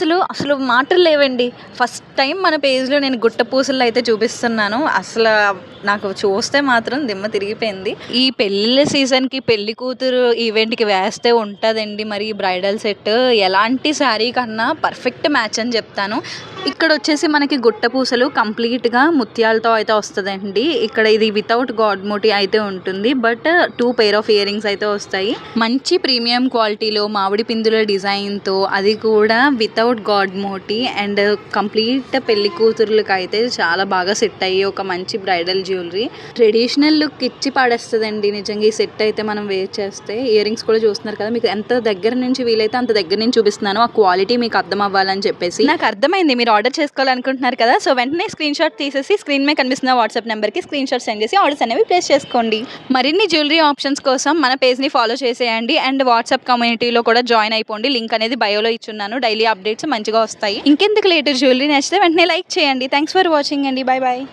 పూసలు అసలు మాటలు లేవండి. ఫస్ట్ టైం మన పేజ్లో నేను గుట్ట పూసలు అయితే చూపిస్తున్నాను. అసలు నాకు చూస్తే మాత్రం దిమ్మ తిరిగిపోయింది. ఈ పెళ్ళిళ్ళ సీజన్కి పెళ్లి కూతురు ఈవెంట్కి వేస్తే ఉంటుందండి మరి బ్రైడల్ సెట్. ఎలాంటి శారీ కన్నా పర్ఫెక్ట్ మ్యాచ్ అని చెప్తాను. ఇక్కడ వచ్చేసి మనకి గుట్ట పూసలు కంప్లీట్గా ముత్యాలతో అయితే వస్తుందండి. ఇక్కడ ఇది వితౌట్ గాడ్ మోటి అయితే ఉంటుంది. But 2 pair of ear rings అయితే వస్తాయి. మంచి ప్రీమియం క్వాలిటీలో మామిడి పిందుల డిజైన్తో, అది కూడా వితౌట్ గాడ్ మోటి. అండ్ కంప్లీట్ పెళ్లి కూతురులకు అయితే చాలా బాగా సెట్ అయ్యి ఒక మంచి బ్రైడల్ జ్యువెలరీ. ట్రెడిషనల్ లుక్ ఇచ్చి పాడేస్తుందండి నిజంగా ఈ సెట్ అయితే మనం వేర్ చేస్తే. ఇయర్ రింగ్స్ కూడా చూస్తున్నారు కదా, మీకు ఎంత దగ్గర నుంచి వీలైతే అంత దగ్గర నుంచి చూపిస్తున్నాను. ఆ క్వాలిటీ మీకు అర్థం అవ్వాలని చెప్పేసి. నాకు అర్థమైంది మీరు ఆర్డర్ చేసుకోవాలనుకుంటున్నారు కదా. సో వెంటనే స్క్రీన్ షాట్ తీసేసి స్క్రీన్ మీద కనిపిస్తున్న వాట్సాప్ నెంబర్కి స్క్రీన్ షాట్ సెండ్ చేసి ఆర్డర్స్ అనేవి ప్లేస్ చేసుకోండి. మరిన్ని జ్యువెలరీ ఆప్షన్స్ కోసం మన పేజ్ని ఫాలో చేసేయండి. అండ్ వాట్సాప్ కమ్యూనిటీలో కూడా జాయిన్ అయిపోండి. లింక్ అనేది బయోలో ఇచ్చున్నాను. డైలీ అప్డేట్స్ మంచిగా వస్తాయి. ఇంకెందుకు లేటు, జ్యువెలరీ నచ్చితే వెంటనే లైక్ చేయండి. థ్యాంక్స్ ఫర్ వాచింగ్ అండి. Bye bye.